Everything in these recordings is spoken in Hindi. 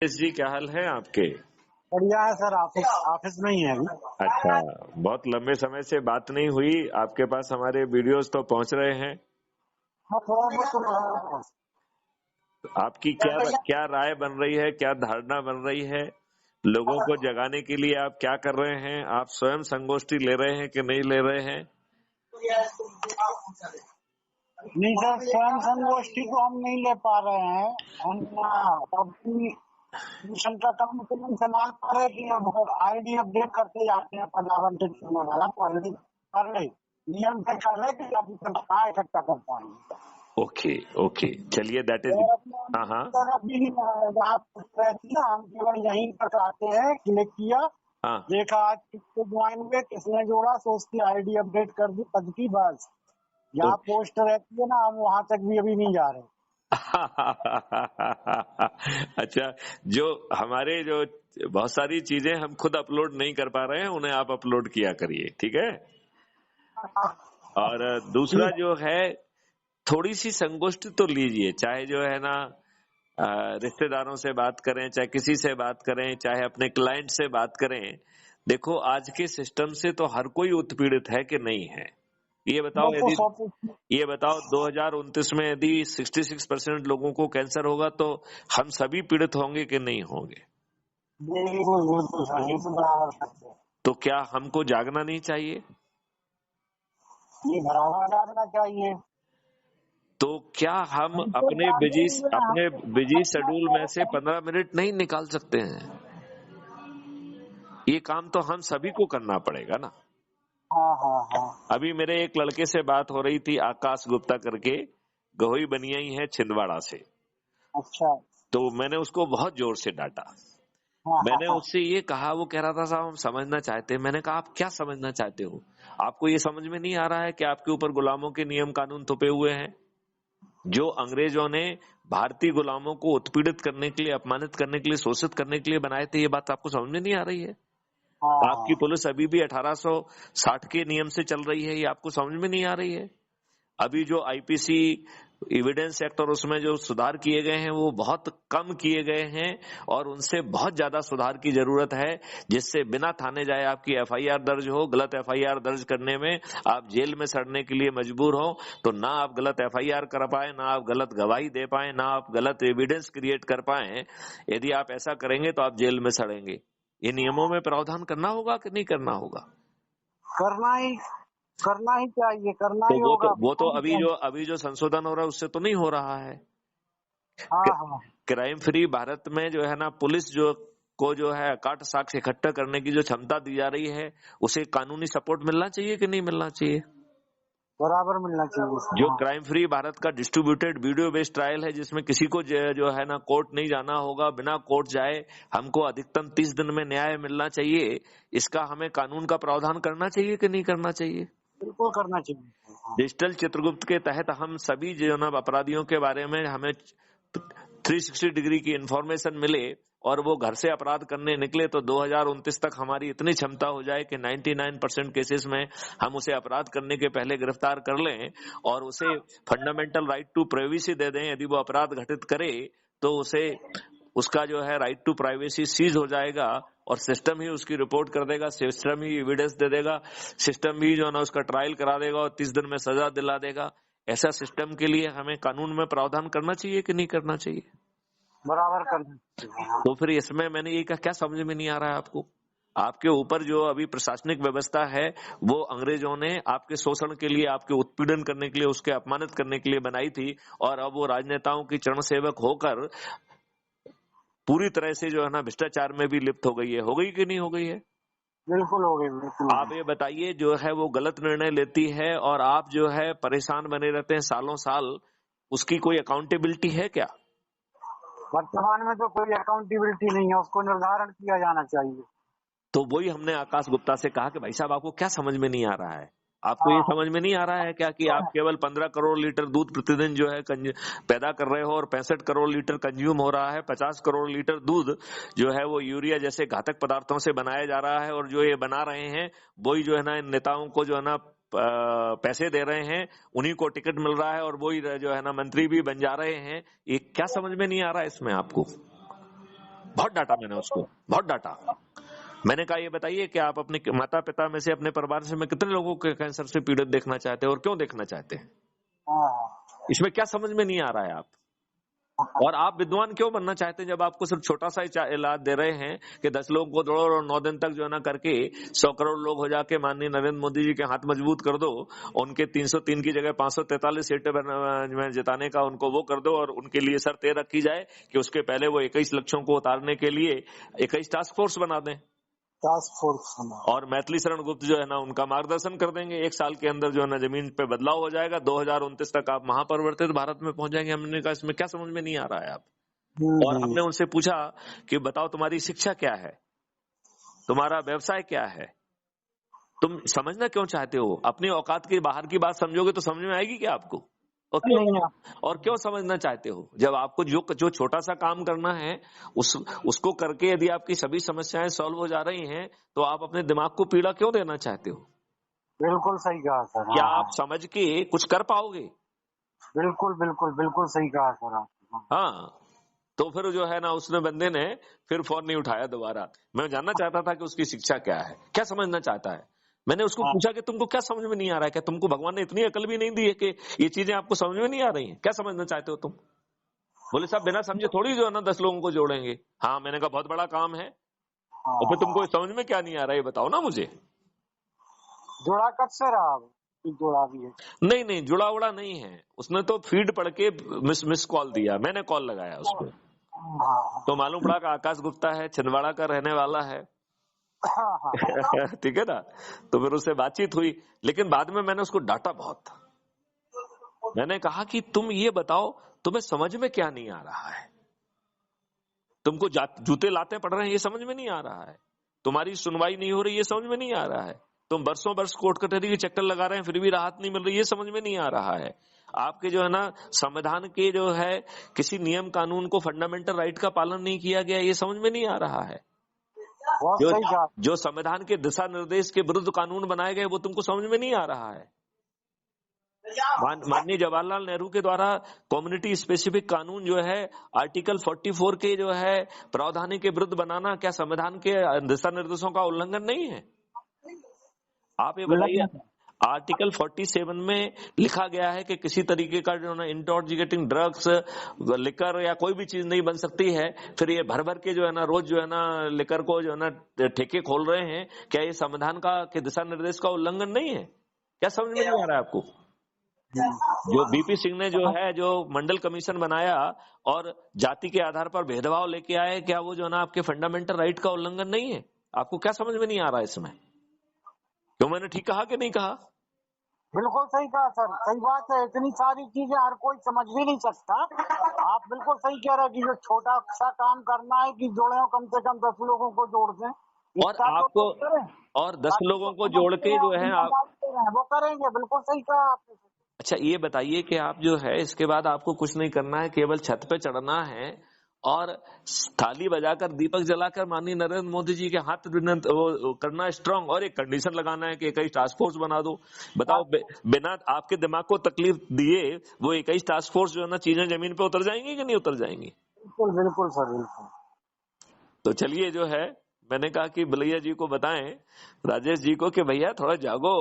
जी क्या हाल है आपके? बढ़िया है सर। ऑफिस ऑफिस में ही है अभी। अच्छा, बहुत लंबे समय से बात नहीं हुई। आपके पास हमारे वीडियोस तो पहुंच रहे हैं। हाँ, थोड़ा बहुत आपकी क्या क्या राय बन रही है, क्या धारणा बन रही है? लोगों को जगाने के लिए आप क्या कर रहे हैं? आप स्वयं संगोष्ठी ले रहे हैं कि नहीं ले रहे हैं? नहीं सर, स्वयं संगोष्ठी तो हम नहीं ले पा रहे हैं। हम अपनी मिशन का काम तुरंत संभाल पा रहे कि अब आईडी अपडेट करते जाते हैं। पर्यावरण के चुनने वाला तो ऑलरेडी कर रहे, नियम से कर रहे कि अभी तक कहाँ इकट्ठा कर पाएंगे। ओके ओके, चलिए दैट इज। हाँ हाँ सर अभी आप रहती ना, हम केवल यहीं तक आते हैं, क्लिक किया, हाँ। देखा आज किसको ज्वाइन हुए, किसने जोड़ा, तो उसकी आईडी अपडेट कर दी, तब की बस। यहाँ पोस्ट रहती है ना, हम वहां तक भी अभी नहीं जा रहे। अच्छा, जो हमारे जो बहुत सारी चीजें हम खुद अपलोड नहीं कर पा रहे हैं, उन्हें आप अपलोड किया करिए, ठीक है? और दूसरा जो है, थोड़ी सी संगोष्ठी तो लीजिए, चाहे जो है ना रिश्तेदारों से बात करें, चाहे किसी से बात करें, चाहे अपने क्लाइंट से बात करें। देखो आज के सिस्टम से तो हर कोई उत्पीड़ित है कि नहीं है? ये बताओ, यदि 2029 में यदि 66% लोगों को कैंसर होगा तो हम सभी पीड़ित होंगे कि नहीं होंगे? तो क्या हमको जागना नहीं चाहिए? जागना चाहिए। तो क्या हम अपने बिजी शेड्यूल में से 15 मिनट नहीं निकाल सकते हैं? ये काम तो हम सभी को करना पड़ेगा ना। हाँ हाँ हाँ। अभी मेरे एक लड़के से बात हो रही थी, आकाश गुप्ता करके, गहोई बनियाई है छिंदवाड़ा से। अच्छा। तो मैंने उसको बहुत जोर से डांटा। मैंने उससे ये कहा, वो कह रहा था साहब हम समझना चाहते हैं। मैंने कहा आप क्या समझना चाहते हो? आपको ये समझ में नहीं आ रहा है कि आपके ऊपर गुलामों के नियम कानून थोपे हुए हैं? जो अंग्रेजों ने भारतीय गुलामों को उत्पीड़ित करने के लिए, अपमानित करने के लिए, शोषित करने के लिए बनाए थे, ये बात आपको समझ में नहीं आ रही है? आपकी पुलिस अभी भी 1860 के नियम से चल रही है, ये आपको समझ में नहीं आ रही है? अभी जो आईपीसी एविडेंस एक्ट और उसमें जो सुधार किए गए हैं वो बहुत कम किए गए हैं, और उनसे बहुत ज्यादा सुधार की जरूरत है, जिससे बिना थाने जाए आपकी एफआईआर दर्ज हो। गलत एफआईआर दर्ज करने में आप जेल में सड़ने के लिए मजबूर हो, तो ना आप गलत एफआईआर कर पाए, ना आप गलत गवाही दे पाए, ना आप गलत एविडेंस क्रिएट कर पाए। यदि आप ऐसा करेंगे तो आप जेल में सड़ेंगे। ये नियमों में प्रावधान करना होगा कि नहीं करना होगा? करना ही चाहिए, करना तो ही होगा। वो तो अभी जो संशोधन हो रहा है उससे तो नहीं हो रहा है। हाँ हाँ। क्राइम फ्री भारत में जो है ना, पुलिस जो है अकाट साक्ष्य इकट्ठा करने की जो क्षमता दी जा रही है, उसे कानूनी सपोर्ट मिलना चाहिए कि नहीं मिलना चाहिए? बराबर मिलना चाहिए। जो क्राइम फ्री भारत का डिस्ट्रीब्यूटेड वीडियो बेस्ड ट्रायल है, जिसमें किसी को जो है ना कोर्ट नहीं जाना होगा, बिना कोर्ट जाए हमको अधिकतम 30 दिन में न्याय मिलना चाहिए, इसका हमें कानून का प्रावधान करना चाहिए कि नहीं करना चाहिए? बिल्कुल करना चाहिए। डिजिटल चित्रगुप्त के तहत हम सभी जो ना अपराधियों के बारे में हमें 360 डिग्री की इंफॉर्मेशन मिले, और वो घर से अपराध करने निकले, तो 2029 तक हमारी इतनी क्षमता हो जाए कि 99% केसेस में हम उसे अपराध करने के पहले गिरफ्तार कर लें, और उसे फंडामेंटल राइट टू प्राइवेसी दे दें। यदि वो अपराध घटित करे तो उसे उसका जो है राइट टू प्राइवेसी सीज हो जाएगा, और सिस्टम ही उसकी रिपोर्ट कर देगा, सिस्टम ही एविडेंस दे देगा, सिस्टम ही जो है ना उसका ट्रायल करा देगा और 30 दिन में सजा दिला देगा। ऐसा सिस्टम के लिए हमें कानून में प्रावधान करना चाहिए कि नहीं करना चाहिए? बराबर करना चाहिए। तो फिर इसमें मैंने ये कहा, क्या समझ में नहीं आ रहा है आपको? आपके ऊपर जो अभी प्रशासनिक व्यवस्था है, वो अंग्रेजों ने आपके शोषण के लिए, आपके उत्पीड़न करने के लिए, उसके अपमानित करने के लिए बनाई थी, और अब वो राजनेताओं की चरण सेवक होकर पूरी तरह से जो है ना भ्रष्टाचार में भी लिप्त हो गई है। हो गई कि नहीं हो गई है? बिल्कुल हो गई, बिल्कुल। आप ये बताइए, जो है वो गलत निर्णय लेती है और आप जो है परेशान बने रहते हैं सालों साल, उसकी कोई अकाउंटेबिलिटी है क्या? वर्तमान में तो कोई अकाउंटेबिलिटी नहीं है, उसको निर्धारण किया जाना चाहिए। तो वही हमने आकाश गुप्ता से कहा कि भाई साहब आपको क्या समझ में नहीं आ रहा है? आपको ये समझ में नहीं आ रहा है क्या कि आप केवल 15 करोड़ लीटर दूध प्रतिदिन जो है पैदा कर रहे हो, और 65 करोड़ लीटर कंज्यूम हो रहा है। 50 करोड़ लीटर दूध जो है वो यूरिया जैसे घातक पदार्थों से बनाया जा रहा है, और जो ये बना रहे हैं वही जो है ना इन नेताओं को जो है ना पैसे दे रहे हैं, उन्हीं को टिकट मिल रहा है, और वही जो है ना मंत्री भी बन जा रहे हैं। ये क्या समझ में नहीं आ रहा है इसमें आपको? बहुत डांटा मैंने उसको, बहुत डांटा। मैंने कहा ये बताइए कि आप अपने माता पिता में से, अपने परिवार से में कितने लोगों को कैंसर से पीड़ित देखना चाहते हैं और क्यों देखना चाहते हैं? हाँ। इसमें क्या समझ में नहीं आ रहा है आप? और आप विद्वान क्यों बनना चाहते हैं जब आपको सिर्फ छोटा सा इलाज दे रहे हैं कि 10 लोगों को जोड़ो और 9 दिन तक जो है ना करके 100 करोड़ लोग हो जाके माननीय नरेंद्र मोदी जी के हाथ मजबूत कर दो, उनके 303 की जगह 543 सीटें जिताने का उनको वो कर दो, और उनके लिए शर्त ये रखी जाए कि उसके पहले वो 21 लक्ष्यों को उतारने के लिए 21 टास्क फोर्स बना दें, टास्क फोर्स। और मैथिली शरण गुप्त जो है ना उनका मार्गदर्शन कर देंगे। 1 साल के अंदर जो है ना जमीन पे बदलाव हो जाएगा, 2029 तक आप महापरिवर्तित भारत में पहुंच जाएंगे। हमने कहा इसमें क्या समझ में नहीं आ रहा है आप? और हमने उनसे पूछा कि बताओ तुम्हारी शिक्षा क्या है, तुम्हारा व्यवसाय क्या है, तुम समझना क्यों चाहते हो? अपनी औकात के बाहर की बात समझोगे तो समझ में आएगी क्या आपको? और क्यों समझना चाहते हो? जब आपको जो छोटा सा काम करना है उसको करके यदि आपकी सभी समस्याएं सॉल्व हो जा रही हैं, तो आप अपने दिमाग को पीड़ा क्यों देना चाहते हो? बिल्कुल सही कहा सर। क्या आप समझ के कुछ कर पाओगे? बिल्कुल बिल्कुल बिल्कुल सही कहा सर आप। हाँ, तो फिर जो है ना उसने बंदे ने फिर फोन नहीं उठाया दोबारा। मैं जानना चाहता था कि उसकी शिक्षा क्या है, क्या समझना चाहता है। मैंने उसको पूछा कि तुमको क्या समझ में नहीं आ रहा है, क्या तुमको भगवान ने इतनी अकल भी नहीं दी है कि ये चीजें आपको समझ में नहीं आ रही हैं? क्या समझना चाहते हो तुम? बोले साहब बिना समझे थोड़ी जो है ना 10 लोगों को जोड़ेंगे। हाँ, मैंने कहा बहुत बड़ा काम है, और फिर तुमको समझ में क्या नहीं आ रहा है ये बताओ ना मुझे। जोड़ा कब से रहा? जोड़ा भी है? नहीं, जुड़ा उड़ा नहीं है, उसने तो फीड पढ़ के मिस कॉल दिया, मैंने कॉल लगाया उसको। तो मालूम पड़ा कि आकाश गुप्ता है, छिंदवाड़ा का रहने वाला है। ठीक है ना। तो फिर उससे बातचीत हुई, लेकिन बाद में मैंने उसको डांटा बहुत। मैंने कहा कि तुम ये बताओ तुम्हें समझ में क्या नहीं आ रहा है? तुमको जूते लाते पड़ रहे हैं ये समझ में नहीं आ रहा है? तुम्हारी सुनवाई नहीं हो रही ये समझ में नहीं आ रहा है? तुम बरसों बरस कोर्ट कचहरी के चक्कर लगा रहे हैं फिर भी राहत नहीं मिल रही ये समझ में नहीं आ रहा है? आपके जो है ना संविधान के जो है किसी नियम कानून को, फंडामेंटल राइट का पालन नहीं किया गया ये समझ में नहीं आ रहा है? जो संविधान के दिशा निर्देश के विरुद्ध कानून बनाए गए वो तुमको समझ में नहीं आ रहा है? माननीय जवाहरलाल नेहरू के द्वारा कम्युनिटी स्पेसिफिक कानून जो है आर्टिकल 44 के जो है प्रावधान के विरुद्ध बनाना क्या संविधान के दिशा निर्देशों का उल्लंघन नहीं है? आप ये बताइए, आर्टिकल 47 में लिखा गया है कि किसी तरीके का जो है इंटॉक्सिकेटिंग ड्रग्स, लिकर या कोई भी चीज नहीं बन सकती है। फिर ये भर भर के जो है ना रोज जो है ना लिकर को जो है ना ठेके खोल रहे हैं, क्या ये संविधान का के दिशा निर्देश का उल्लंघन नहीं है? क्या समझ में नहीं आ रहा है आपको? जो बीपी सिंह ने जो है जो मंडल कमीशन बनाया और जाति के आधार पर भेदभाव लेके आए, क्या वो जो है ना आपके फंडामेंटल राइट का उल्लंघन नहीं है? आपको क्या समझ में नहीं आ रहा है इसमें? क्यों, मैंने ठीक कहा कि नहीं कहा? बिल्कुल सही कहा सर, सही बात है। इतनी सारी चीजें हर कोई समझ भी नहीं सकता। आप बिल्कुल सही कह रहे हैं कि जो छोटा सा काम करना है कि जोड़े हो, कम से कम 10 लोगों को जोड़ दें, और आपको और 10 लोगों को जोड़ के जो है आप वो करेंगे। बिल्कुल सही कहा आपने। अच्छा ये बताइए कि आप जो है इसके बाद आपको कुछ नहीं करना है, केवल छत पे चढ़ना है और थाली बजाकर दीपक जलाकर माननीय नरेंद्र मोदी जी के हाथ वो करना स्ट्रांग, और एक कंडीशन लगाना है कि 21 टास्क फोर्स बना दो। बताओ बिना आपके दिमाग को तकलीफ दिए वो 21 टास्क फोर्स जो है ना चीजें जमीन पे उतर जाएंगी कि नहीं उतर जाएंगी? बिल्कुल बिल्कुल सर, बिल्कुल। तो चलिए जो है मैंने कहा कि भैया जी को बताएं, राजेश जी को, कि भैया थोड़ा जागो,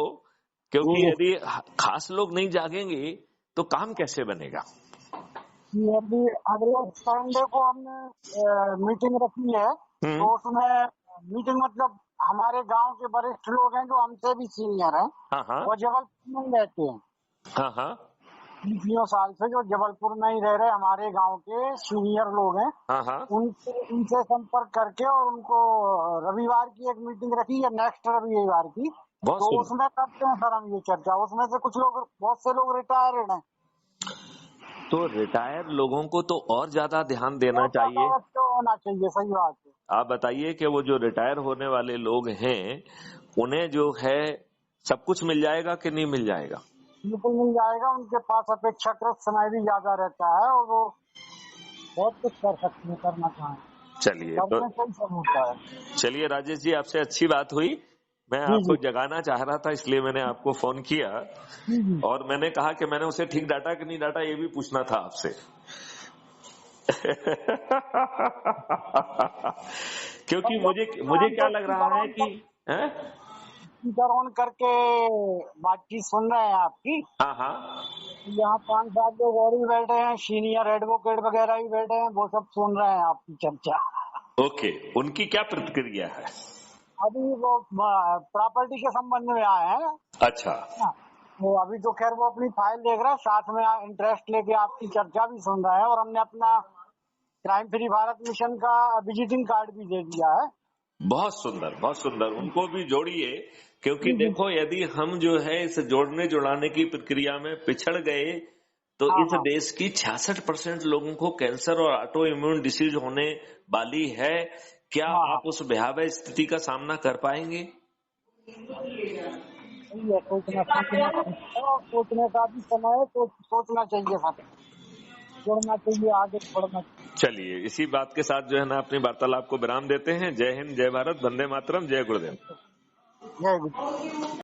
क्योंकि यदि खास लोग नहीं जागेंगे तो काम कैसे बनेगा? अभी अगले संडे को हमने मीटिंग रखी है, तो उसमें मीटिंग मतलब हमारे गांव के वरिष्ठ लोग हैं जो हमसे भी सीनियर हैं, वो जबलपुर में रहते हैं। 20 साल से जो जबलपुर में ही रह रहे हमारे गांव के सीनियर लोग हैं, उनसे संपर्क करके और उनको रविवार की एक मीटिंग रखी है, नेक्स्ट रविवार की, तो उसमें करते हैं सर हम ये चर्चा। उसमें से कुछ लोग, बहुत से लोग रिटायर्ड हैं, तो रिटायर लोगों को तो और ज्यादा ध्यान देना चाहिए, होना चाहिए। सही बात है। आप बताइए कि वो जो रिटायर होने वाले लोग हैं उन्हें जो है सब कुछ मिल जाएगा कि नहीं मिल जाएगा? बिल्कुल मिल जाएगा। उनके पास अपेक्षाकृत समय भी ज्यादा रहता है और वो बहुत कुछ कर सकते हैं, करना चाहें। चलिए राजेश जी, आपसे अच्छी बात हुई। मैं आपको जगाना चाह रहा था इसलिए मैंने आपको फोन किया, और मैंने कहा कि मैंने उसे ठीक डाटा कि नहीं डाटा ये भी पूछना था आपसे। क्योंकि मुझे क्या लग रहा है कि स्पीकर ऑन करके बातचीत सुन रहे हैं आपकी। हाँ हाँ, यहाँ 5-7 लोग और भी बैठे हैं, सीनियर एडवोकेट वगैरह भी बैठे हैं, वो सब सुन रहे हैं आपकी चर्चा। ओके, उनकी क्या प्रतिक्रिया है? अभी वो प्रॉपर्टी के संबंध में आए हैं। अच्छा, वो अभी तो खैर वो अपनी फाइल देख रहा है, साथ में इंटरेस्ट लेके आपकी चर्चा भी सुन रहा है, और हमने अपना क्राइम फ्री भारत मिशन का विजिटिंग कार्ड भी दे दिया है। बहुत सुंदर, बहुत सुंदर। उनको भी जोड़िए, क्योंकि देखो यदि हम जो है इस जोड़ने जुड़ाने की प्रक्रिया में पिछड़ गए तो इस देश की 66% लोगों को कैंसर और ऑटो इम्यून डिसीज होने वाली है। क्या आप उस भयावह स्थिति का सामना कर पाएंगे? सोचने का भी समय है, तो सोचना चाहिए, सब जोड़ना चाहिए, आगे बढ़ना चाहिए। चलिए, इसी बात के साथ जो है ना अपनी वार्तालाप को विराम देते हैं। जय हिंद, जय भारत, वंदे मातरम, जय गुरुदेव। जय गुरु।